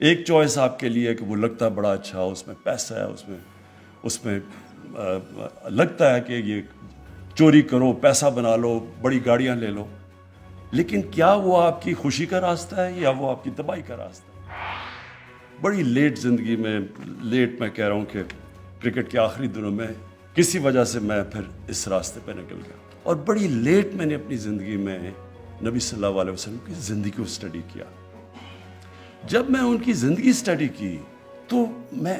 ایک چوائس آپ کے لیے کہ وہ لگتا ہے بڑا اچھا، اس میں پیسہ ہے، اس میں لگتا ہے کہ یہ چوری کرو، پیسہ بنا لو، بڑی گاڑیاں لے لو، لیکن کیا وہ آپ کی خوشی کا راستہ ہے یا وہ آپ کی تباہی کا راستہ ہے؟ بڑی لیٹ زندگی میں، لیٹ میں کہہ رہا ہوں کہ کرکٹ کے آخری دنوں میں کسی وجہ سے میں پھر اس راستے پہ نکل گیا، اور بڑی لیٹ میں نے اپنی زندگی میں نبی صلی اللہ علیہ وسلم کی زندگی کو اسٹڈی کیا۔ جب میں ان کی زندگی اسٹڈی کی تو میں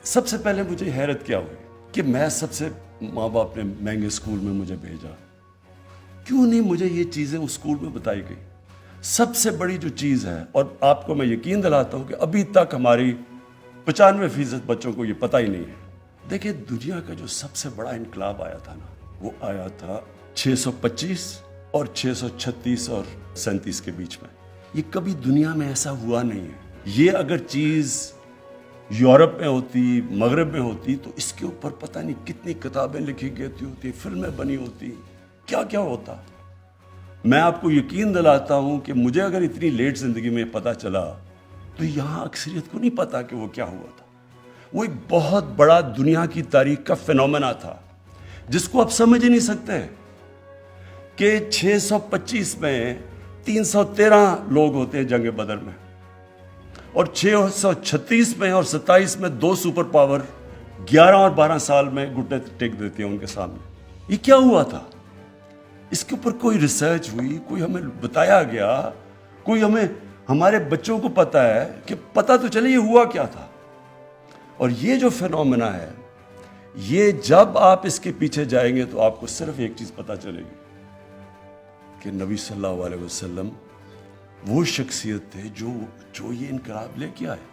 سب سے پہلے مجھے حیرت کیا ہوئی کہ میں سب سے ماں باپ نے مہنگے اسکول میں مجھے بھیجا، کیوں نہیں مجھے یہ چیزیں اس اسکول میں بتائی گئی؟ سب سے بڑی جو چیز ہے، اور آپ کو میں یقین دلاتا ہوں کہ ابھی تک ہماری 95% بچوں کو یہ پتہ ہی نہیں ہے۔ دیکھیں، دنیا کا جو سب سے بڑا انقلاب آیا تھا نا، وہ آیا تھا 625 اور 636 اور 37 کے بیچ میں۔ یہ کبھی دنیا میں ایسا ہوا نہیں ہے۔ یہ اگر چیز یورپ میں ہوتی، مغرب میں ہوتی، تو اس کے اوپر پتہ نہیں کتنی کتابیں لکھی گئی ہوتی، فلمیں بنی ہوتی، کیا کیا ہوتا۔ میں آپ کو یقین دلاتا ہوں کہ مجھے اگر اتنی لیٹ زندگی میں پتہ چلا تو یہاں اکثریت کو نہیں پتا کہ وہ کیا ہوا تھا۔ وہ ایک بہت بڑا دنیا کی تاریخ کا فینومینا تھا جس کو آپ سمجھ ہی نہیں سکتے کہ 625 میں 313 لوگ ہوتے ہیں جنگ بدر میں، اور 636 میں اور 27 میں 2 سپر پاور 11 اور 12 سال میں گھٹنے ٹیک دیتے ہیں ان کے سامنے۔ یہ کیا ہوا تھا؟ اس کے اوپر کوئی ریسرچ ہوئی، کوئی ہمیں بتایا گیا، کوئی ہمارے بچوں کو پتہ ہے کہ پتہ تو چلے یہ ہوا کیا تھا۔ اور یہ جو فینومینا ہے، یہ جب آپ اس کے پیچھے جائیں گے تو آپ کو صرف ایک چیز پتہ چلے گی کہ نبی صلی اللہ علیہ وسلم وہ شخصیت تھے جو یہ انقلاب لے کے آئے،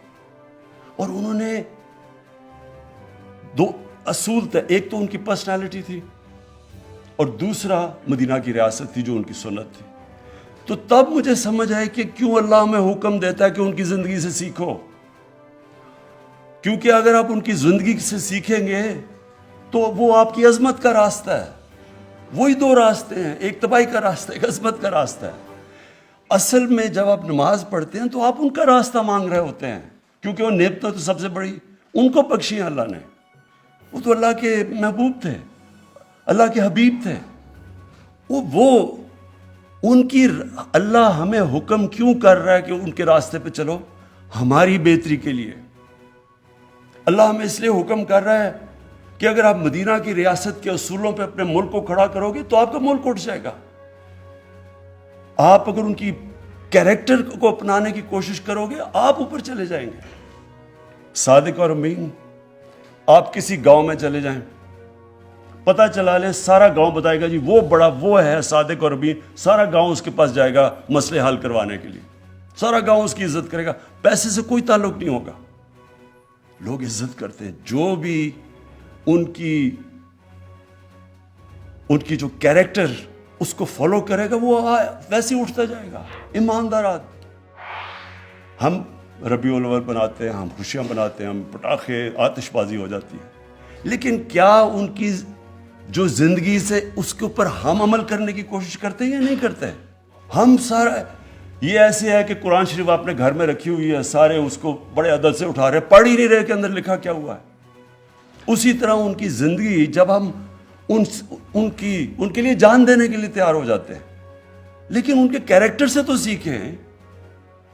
اور انہوں نے 2 اصول تھے، ایک تو ان کی پرسنالٹی تھی اور دوسرا مدینہ کی ریاست تھی جو ان کی سنت تھی۔ تو تب مجھے سمجھ آئے کہ کیوں اللہ ہمیں حکم دیتا ہے کہ ان کی زندگی سے سیکھو، کیونکہ اگر آپ ان کی زندگی سے سیکھیں گے تو وہ آپ کی عظمت کا راستہ ہے۔ وہی 2 راستے ہیں، ایک تباہی کا راستہ، ایک عظمت کا راستہ ہے۔ اصل میں جب آپ نماز پڑھتے ہیں تو آپ ان کا راستہ مانگ رہے ہوتے ہیں، کیونکہ وہ نعمتیں تو سب سے بڑی ان کو بخشی ہیں اللہ نے۔ وہ تو اللہ کے محبوب تھے، اللہ کے حبیب تھے۔ وہ ان کی اللہ ہمیں حکم کیوں کر رہا ہے کہ ان کے راستے پہ چلو؟ ہماری بہتری کے لیے۔ اللہ ہمیں اس لیے حکم کر رہا ہے کہ اگر آپ مدینہ کی ریاست کے اصولوں پہ اپنے ملک کو کھڑا کرو گے تو آپ کا ملک اٹھ جائے گا۔ آپ اگر ان کی کیریکٹر کو اپنانے کی کوشش کرو گے آپ اوپر چلے جائیں گے۔ صادق اور امین، آپ کسی گاؤں میں چلے جائیں، پتہ چلا لیں سارا گاؤں بتائے گا جی وہ ہے صادق اور امین، سارا گاؤں اس کے پاس جائے گا مسئلے حل کروانے کے لیے، سارا گاؤں اس کی عزت کرے گا، پیسے سے کوئی تعلق نہیں ہوگا۔ لوگ عزت کرتے ہیں جو بھی ان کی جو کیریکٹر اس کو فالو کرے گا وہ ویسے ہی اٹھتا جائے گا۔ ایماندارات، ہم ربیع الاول بناتے ہیں، ہم خوشیاں مناتے ہیں، ہم پٹاخے، آتش بازی ہو جاتی ہے، لیکن کیا ان کی جو زندگی سے اس کے اوپر ہم عمل کرنے کی کوشش کرتے ہیں یا نہیں کرتے؟ ہم سارا یہ ایسے ہے کہ قرآن شریف آپ نے گھر میں رکھی ہوئی ہے، سارے اس کو بڑے عدد سے اٹھا رہے، پڑھ ہی نہیں رہے کہ اندر لکھا کیا ہوا ہے۔ اسی طرح ان کی زندگی جب ہم ان کے لیے جان دینے کے لیے تیار ہو جاتے ہیں، لیکن ان کے کیریکٹر سے تو سیکھیں،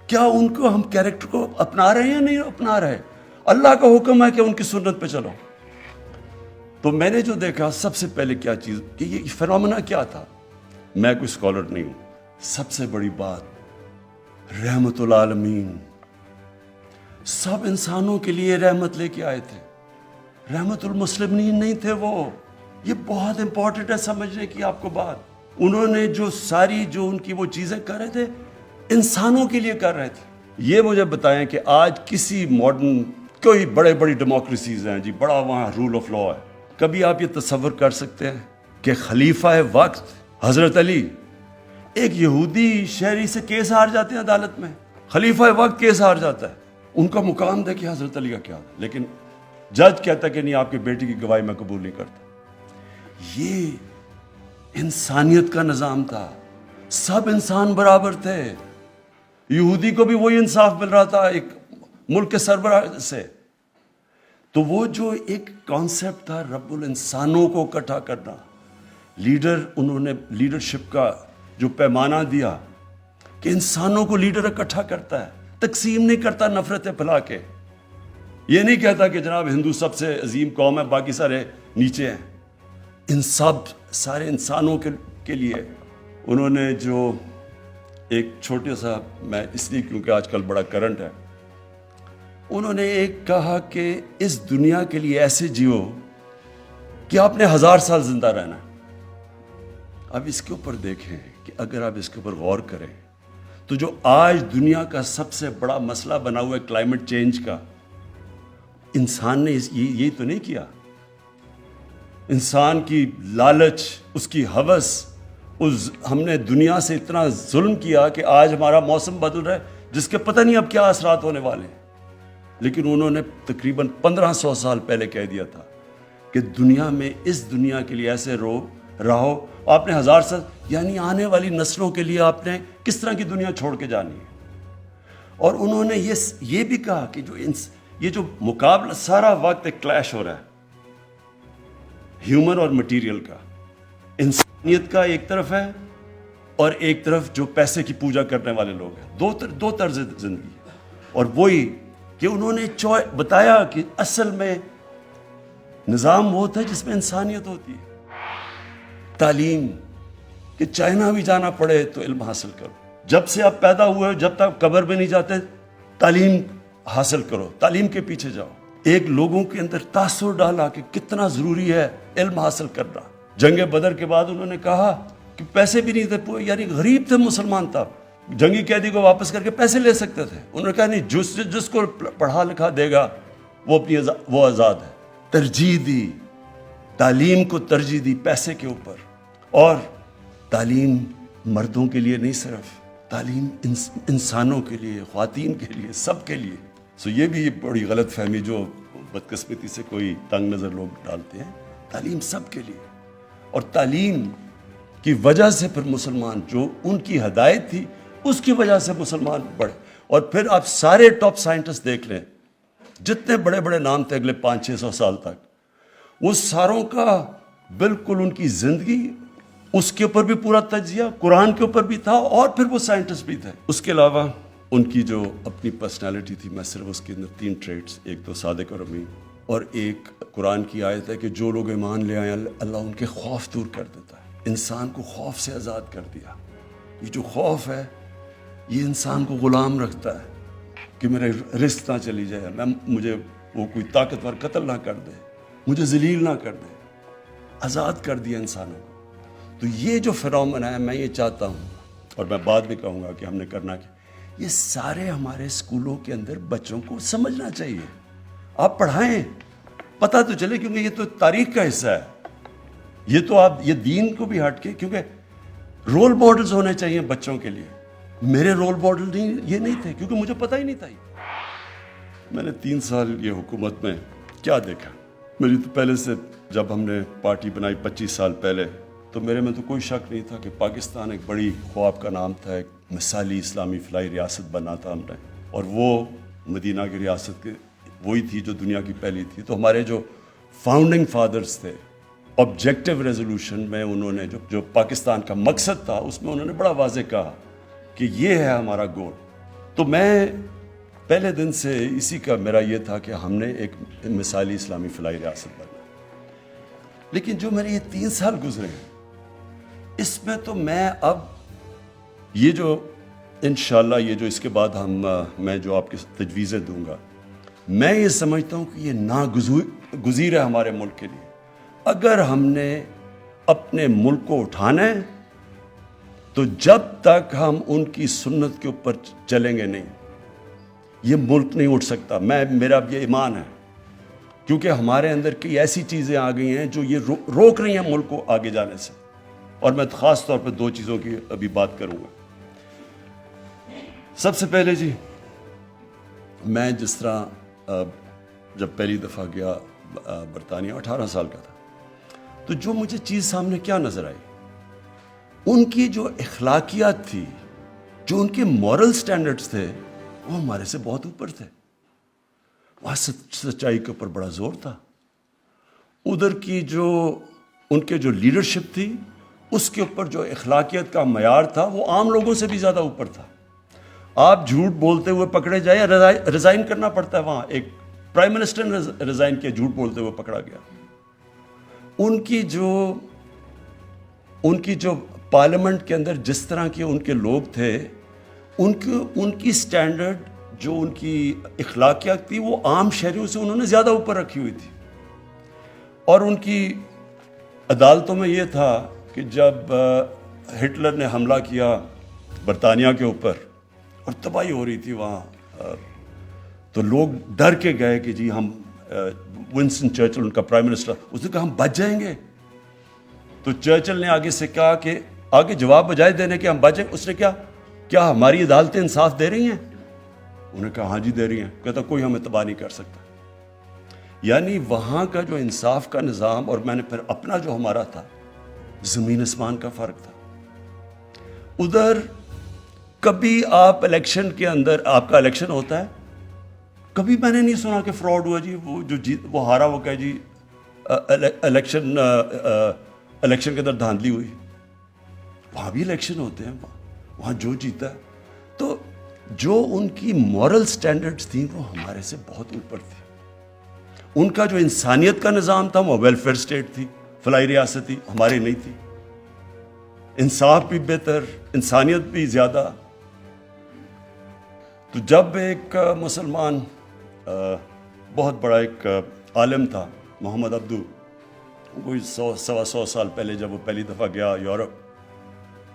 کیا ان کو ہم کیریکٹر کو اپنا رہے ہیں یا نہیں اپنا رہے؟ اللہ کا حکم ہے کہ ان کی سنت پہ چلو۔ تو میں نے جو دیکھا سب سے پہلے کیا چیز کہ یہ فینومینا کیا تھا، میں کوئی اسکالر نہیں ہوں، سب سے بڑی بات رحمت العالمین، سب انسانوں کے لیے رحمت لے کے آئے تھے، رحمت المسلمین نہیں تھے وہ۔ یہ بہت امپورٹنٹ ہے سمجھنے کی آپ کو بات۔ انہوں نے جو ان کی وہ چیزیں کر رہے تھے انسانوں کے لیے کر رہے تھے۔ یہ مجھے بتائیں کہ آج کسی ماڈرن کوئی بڑی ڈیموکریسیز ہیں جی، بڑا وہاں رول آف لا ہے، کبھی آپ یہ تصور کر سکتے ہیں کہ خلیفہ وقت حضرت علی ایک یہودی شہری سے کیس ہار جاتے ہیں عدالت میں، خلیفہ وقت کیس ہار جاتا ہے، ان کا مقام دیکھیں حضرت علی کا کیا، لیکن جج کہتا ہے کہ نہیں آپ کی بیٹی کی گواہی میں قبول نہیں کرتا۔ یہ انسانیت کا نظام تھا، سب انسان برابر تھے، یہودی کو بھی وہی انصاف مل رہا تھا، ایک ملک کے سربراہ سے. تو وہ جو ایک کانسیپٹ تھا رب الانسانوں کو اکٹھا کرنا, انہوں نے لیڈرشپ کا جو پیمانہ دیا کہ انسانوں کو لیڈر اکٹھا کرتا ہے, تقسیم نہیں کرتا نفرتیں پھیلا کے. یہ نہیں کہتا کہ جناب ہندو سب سے عظیم قوم ہے, باقی سارے نیچے ہیں. ان سارے انسانوں کے لیے انہوں نے جو ایک چھوٹے سا, میں اس لیے کیونکہ آج کل بڑا کرنٹ ہے, انہوں نے ایک کہا کہ اس دنیا کے لیے ایسے جیو کہ آپ نے 1000 سال زندہ رہنا. اب اس کے اوپر دیکھیں کہ اگر آپ اس کے اوپر غور کریں تو جو آج دنیا کا سب سے بڑا مسئلہ بنا ہوا ہے کلائمیٹ چینج کا, انسان نے یہ تو نہیں کیا. انسان کی لالچ, اس کی ہوس, ہم نے دنیا سے اتنا ظلم کیا کہ آج ہمارا موسم بدل رہا ہے جس کے پتہ نہیں اب کیا اثرات ہونے والے ہیں. لیکن انہوں نے تقریباً 1500 سال پہلے کہہ دیا تھا کہ دنیا میں اس دنیا کے لیے ایسے رہو. آپ نے 1000 سال, یعنی آنے والی نسلوں کے لیے آپ نے کس طرح کی دنیا چھوڑ کے جانی ہے. اور انہوں نے یہ بھی کہا کہ یہ جو مقابلہ سارا وقت ایک کلیش ہو رہا ہے ہیومن اور مٹیریل کا, انسانیت کا ایک طرف ہے اور ایک طرف جو پیسے کی پوجا کرنے والے لوگ ہیں. دو طرز زندگی. اور وہی کہ انہوں نے بتایا کہ اصل میں نظام وہ ہوتا ہے جس میں انسانیت ہوتی ہے. تعلیم, کہ چائنا بھی جانا پڑے تو علم حاصل کرو. جب سے آپ پیدا ہوئے جب تک قبر میں نہیں جاتے تعلیم حاصل کرو, تعلیم کے پیچھے جاؤ. ایک لوگوں کے اندر تاثر ڈالا کہ کتنا ضروری ہے علم حاصل کرنا. جنگ بدر کے بعد انہوں نے کہا کہ پیسے بھی نہیں تھے, یعنی غریب تھے مسلمان تب, جنگی قیدی کو واپس کر کے پیسے لے سکتے تھے. انہوں نے کہا نہیں, جس کو پڑھا لکھا دے گا وہ آزاد ہے. ترجیح دی, تعلیم کو ترجیح دی پیسے کے اوپر. اور تعلیم مردوں کے لیے نہیں, صرف تعلیم انسانوں کے لیے, خواتین کے لیے, سب کے لیے. یہ بھی بڑی غلط فہمی جو بدقسمتی سے کوئی تنگ نظر لوگ ڈالتے ہیں. تعلیم سب کے لیے, اور تعلیم کی وجہ سے پھر مسلمان, جو ان کی ہدایت تھی اس کی وجہ سے مسلمان بڑھے. اور پھر آپ سارے ٹاپ سائنٹسٹ دیکھ لیں, جتنے بڑے بڑے نام تھے اگلے 500-600 سال تک, وہ ساروں کا بالکل ان کی زندگی اس کے اوپر بھی پورا تجزیہ قرآن کے اوپر بھی تھا, اور پھر وہ سائنٹسٹ بھی تھے. اس کے علاوہ ان کی جو اپنی پرسنالٹی تھی, میں صرف اس کے اندر 3 ٹریٹس, ایک تو صادق اور امین, اور ایک قرآن کی آیت ہے کہ جو لوگ ایمان لے آئے اللہ ان کے خوف دور کر دیتا ہے. انسان کو خوف سے آزاد کر دیا. یہ جو خوف ہے یہ انسان کو غلام رکھتا ہے کہ میرے رزق نہ چلی جائے, مجھے وہ کوئی طاقتور قتل نہ کر دے, مجھے ذلیل نہ کر دے. آزاد کر دیا انسانوں کو. تو یہ جو فنومن ہے, میں یہ چاہتا ہوں, اور میں بعد میں کہوں گا کہ ہم نے کرنا کیا, یہ سارے ہمارے اسکولوں کے اندر بچوں کو سمجھنا چاہیے. آپ پڑھائیں, پتہ تو چلے, کیونکہ یہ تو تاریخ کا حصہ ہے. یہ تو آپ یہ دین کو بھی ہٹ کے, کیونکہ رول ماڈلز ہونے چاہیے بچوں کے لیے. میرے رول ماڈل یہ نہیں تھے, کیونکہ مجھے پتہ ہی نہیں تھا. میں نے 3 سال یہ حکومت میں کیا دیکھا. میری تو پہلے سے, جب ہم نے پارٹی بنائی 25 سال پہلے, تو میرے میں تو کوئی شک نہیں تھا کہ پاکستان ایک بڑی خواب کا نام تھا, ایک مثالی اسلامی فلاحی ریاست بنا تھا ہم نے, اور وہ مدینہ کی ریاست کے وہی تھی جو دنیا کی پہلی تھی. تو ہمارے جو فاؤنڈنگ فادرز تھے, آبجیکٹیو ریزولوشن میں انہوں نے جو پاکستان کا مقصد تھا اس میں انہوں نے بڑا واضح کہا کہ یہ ہے ہمارا گول. تو میں پہلے دن سے اسی کا میرا یہ تھا کہ ہم نے ایک مثالی اسلامی فلاحی ریاست بنا. لیکن جو میرے یہ 3 سال گزرے ہیں, اس میں تو میں اب یہ جو انشاءاللہ یہ جو اس کے بعد میں جو آپ کی تجویزیں دوں گا, میں یہ سمجھتا ہوں کہ یہ ناگزیر ہے ہمارے ملک کے لیے. اگر ہم نے اپنے ملک کو اٹھانا ہے تو جب تک ہم ان کی سنت کے اوپر چلیں گے نہیں, یہ ملک نہیں اٹھ سکتا. میرا اب یہ ایمان ہے, کیونکہ ہمارے اندر کئی ایسی چیزیں آ گئی ہیں جو یہ روک رہی ہیں ملک کو آگے جانے سے. اور میں خاص طور پہ 2 چیزوں کی ابھی بات کروں گا. سب سے پہلے جی, میں جس طرح جب پہلی دفعہ گیا برطانیہ, 18 سال کا تھا, تو جو مجھے چیز سامنے کیا نظر آئی, ان کی جو اخلاقیات تھی, جو ان کے مورل سٹینڈرڈز تھے, وہ ہمارے سے بہت اوپر تھے. وہاں سچائی کے اوپر بڑا زور تھا. ادھر کی جو ان کے جو لیڈرشپ تھی اس کے اوپر جو اخلاقیت کا معیار تھا وہ عام لوگوں سے بھی زیادہ اوپر تھا. آپ جھوٹ بولتے ہوئے پکڑے جائیں، ریزائن کرنا پڑتا ہے. وہاں ایک پرائم منسٹر نے ریزائن کیا، جھوٹ بولتے ہوئے پکڑا گیا. ان کی جو پارلیمنٹ کے اندر جس طرح کے ان کے لوگ تھے، ان کی سٹینڈرڈ جو ان کی اخلاقیات تھی وہ عام شہریوں سے انہوں نے زیادہ اوپر رکھی ہوئی تھی. اور ان کی عدالتوں میں یہ تھا کہ جب ہٹلر نے حملہ کیا برطانیہ کے اوپر اور تباہی ہو رہی تھی وہاں، تو لوگ ڈر کے گئے کہ جی ہم، ونسٹن چرچل ان کا پرائم منسٹر، اس نے کہا ہم بچ جائیں گے. تو چرچل نے آگے سے کہا کہ آگے جواب بجائے دینے کہ ہم بچیں، اس نے کیا ہماری عدالتیں انصاف دے رہی ہیں؟ انہوں نے کہا ہاں جی دے رہی ہیں. کہتا کوئی ہمیں تباہ نہیں کر سکتا. یعنی وہاں کا جو انصاف کا نظام، اور میں نے پھر اپنا جو ہمارا تھا، زمین آسمان کا فرق تھا. ادھر کبھی آپ الیکشن کے اندر، آپ کا الیکشن ہوتا ہے، کبھی میں نے نہیں سنا کہ فراڈ ہوا جی، وہ ہارا، وہ کہے جی الیکشن کے اندر دھاندلی ہوئی. وہاں بھی الیکشن ہوتے ہیں، وہاں جو جیتا ہے. تو جو ان کی مورل سٹینڈرڈز تھیں وہ ہمارے سے بہت اوپر تھی. ان کا جو انسانیت کا نظام تھا وہ ویلفیئر اسٹیٹ تھی، فلاحی ریاست تھی، ہماری نہیں تھی. انصاف بھی بہتر، انسانیت بھی زیادہ. تو جب ایک مسلمان بہت بڑا ایک عالم تھا محمد عبدو، کوئی 100 سال پہلے جب وہ پہلی دفعہ گیا یورپ،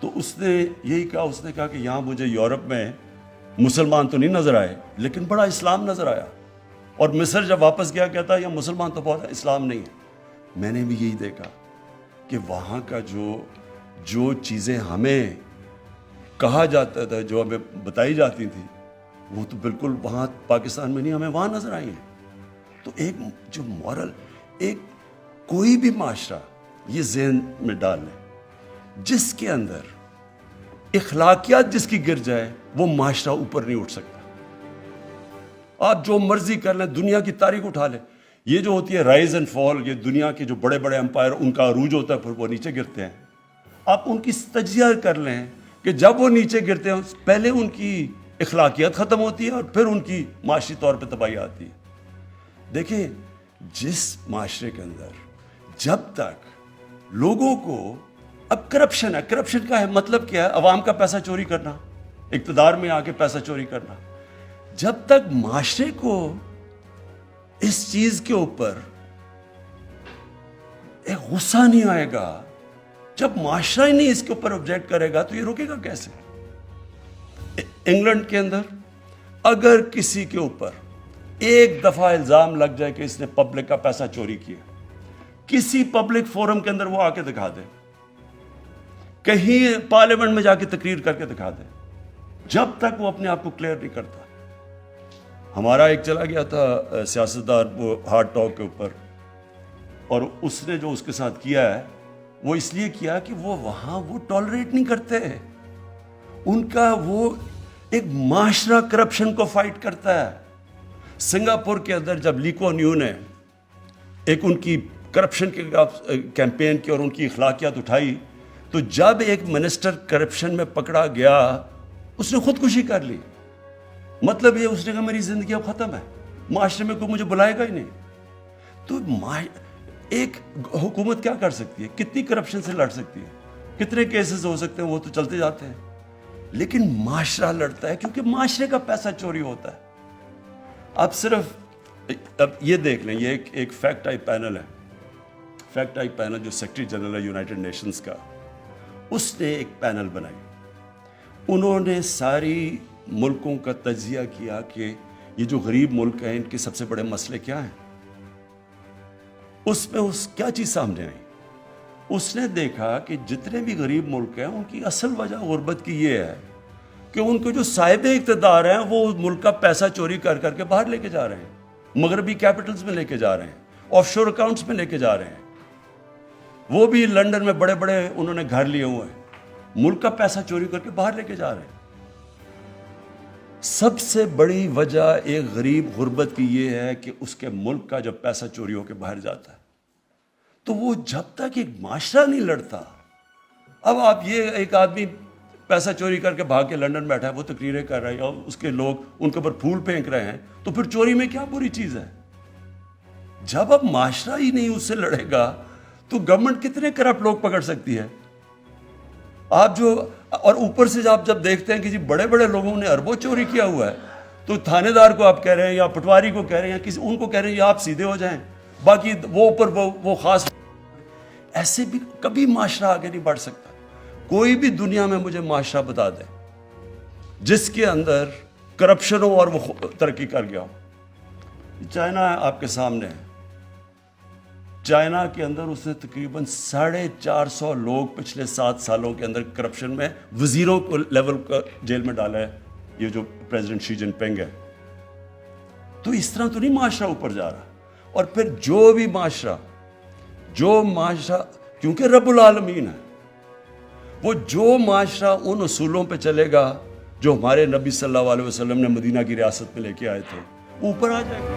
تو اس نے یہی کہا، اس نے کہا کہ یہاں مجھے یورپ میں مسلمان تو نہیں نظر آئے لیکن بڑا اسلام نظر آیا. اور مصر جب واپس گیا کہتا ہے یہ مسلمان تو بہت ہے، اسلام نہیں ہے. میں نے بھی یہی دیکھا کہ وہاں کا جو چیزیں ہمیں کہا جاتا تھا، جو ہمیں بتائی جاتی تھی، وہ تو بالکل وہاں پاکستان میں نہیں، ہمیں وہاں نظر آئی ہیں. تو ایک جو مورل، ایک کوئی بھی معاشرہ یہ ذہن میں ڈال لیں، جس کے اندر اخلاقیات جس کی گر جائے وہ معاشرہ اوپر نہیں اٹھ سکتا. آپ جو مرضی کر لیں، دنیا کی تاریخ اٹھا لیں، یہ جو ہوتی ہے رائز اینڈ فال، یہ دنیا کے جو بڑے بڑے امپائر، ان کا عروج ہوتا ہے پھر وہ نیچے گرتے ہیں. آپ ان کی تجزیہ کر لیں کہ جب وہ نیچے گرتے ہیں پہلے ان کی اخلاقیات ختم ہوتی ہے اور پھر ان کی معاشی طور پہ تباہی آتی ہے. دیکھیں، جس معاشرے کے اندر جب تک لوگوں کو، اب کرپشن ہے، کرپشن کا ہے مطلب کیا ہے؟ عوام کا پیسہ چوری کرنا، اقتدار میں آ کے پیسہ چوری کرنا. جب تک معاشرے کو اس چیز کے اوپر ایک غصہ نہیں آئے گا، جب معاشرہ ہی نہیں اس کے اوپر آبجیکٹ کرے گا تو یہ رکے گا کیسے؟ انگلینڈ کے اندر اگر کسی کے اوپر ایک دفعہ الزام لگ جائے کہ اس نے پبلک کا پیسہ چوری کیا، کسی پبلک فورم کے اندر وہ آ کے دکھا دے، کہیں پارلیمنٹ میں جا کے تقریر کر کے دکھا دے، جب تک وہ اپنے آپ کو کلیئر نہیں کرتا. ہمارا ایک چلا گیا تھا سیاستدان، وہ ہارڈ ٹاک کے اوپر، اور اس نے جو اس کے ساتھ کیا ہے وہ اس لیے کیا کہ وہ وہاں وہ ٹالریٹ نہیں کرتے. ان کا وہ ایک معاشرہ کرپشن کو فائٹ کرتا ہے. سنگاپور کے اندر جب لی کوان یو نے ایک ان کی کرپشن کے کیمپین کی اور ان کی اخلاقیات اٹھائی، تو جب ایک منسٹر کرپشن میں پکڑا گیا اس نے خودکشی کر لی. مطلب یہ اس نے کہا میری زندگی اب ختم ہے، معاشرے میں کوئی مجھے بلائے گا ہی نہیں. تو ایک حکومت کیا کر سکتی ہے؟ کتنی کرپشن سے لڑ سکتی ہے؟ کتنے کیسز ہو سکتے ہیں؟ وہ تو چلتے جاتے ہیں. لیکن معاشرہ لڑتا ہے کیونکہ معاشرے کا پیسہ چوری ہوتا ہے. آپ صرف اب یہ دیکھ لیں، یہ ایک فیکٹ آئی پینل ہے، فیکٹ آئی پینل جو سیکرٹری جنرل ہے یونائٹڈ نیشنز کا، اس نے ایک پینل بنائی. انہوں نے ساری ملکوں کا تجزیہ کیا کہ یہ جو غریب ملک ہیں ان کے سب سے بڑے مسئلے کیا ہیں. اس میں کیا چیز سامنے آئی؟ اس نے دیکھا کہ جتنے بھی غریب ملک ہیں ان کی اصل وجہ غربت کی یہ ہے کہ ان کے جو صاحب اقتدار ہیں وہ ملک کا پیسہ چوری کر کر کے باہر لے کے جا رہے ہیں، مغربی کیپٹلز میں لے کے جا رہے ہیں، آف شور اکاؤنٹس میں لے کے جا رہے ہیں. وہ بھی لنڈن میں بڑے بڑے انہوں نے گھر لیے ہوئے ہیں، ملک کا پیسہ چوری کر کے باہر لے کے جا رہے ہیں. سب سے بڑی وجہ ایک غریب غربت کی یہ ہے کہ اس کے ملک کا جب پیسہ چوری ہو کے باہر جاتا ہے تو وہ جب تک ایک معاشرہ نہیں لڑتا. اب آپ یہ ایک آدمی پیسہ چوری کر کے بھاگ کے لندن بیٹھا ہے, وہ تقریریں کر رہا ہے اور اس کے لوگ ان کے اوپر پھول پھینک رہے ہیں, تو پھر چوری میں کیا بری چیز ہے؟ جب اب معاشرہ ہی نہیں اس سے لڑے گا تو گورنمنٹ کتنے کرپٹ لوگ پکڑ سکتی ہے؟ آپ جو اور اوپر سے آپ جب دیکھتے ہیں کہ جی بڑے بڑے لوگوں نے اربوں چوری کیا ہوا ہے, تو تھانے دار کو آپ کہہ رہے ہیں یا پٹواری کو کہہ رہے ہیں یا کسی ان کو کہہ رہے ہیں یا آپ سیدھے ہو جائیں, باقی وہ اوپر وہ خاص. ایسے بھی کبھی معاشرہ آگے نہیں بڑھ سکتا. کوئی بھی دنیا میں مجھے معاشرہ بتا دے جس کے اندر کرپشن ہو اور وہ ترقی کر گیا ہو. چائنا آپ کے سامنے ہے. چائنا کے اندر اس نے تقریباً 450 لوگ پچھلے 7 سالوں کے اندر کرپشن میں وزیروں کو لیول کا جیل میں ڈالا ہے, یہ جو پریزیڈنٹ شی جن پنگ ہے. تو اس طرح تو نہیں معاشرہ اوپر جا رہا. اور پھر جو بھی معاشرہ کیونکہ رب العالمین ہے, وہ جو معاشرہ ان اصولوں پہ چلے گا جو ہمارے نبی صلی اللہ علیہ وسلم نے مدینہ کی ریاست میں لے کے آئے تھے, اوپر آ جائے گا.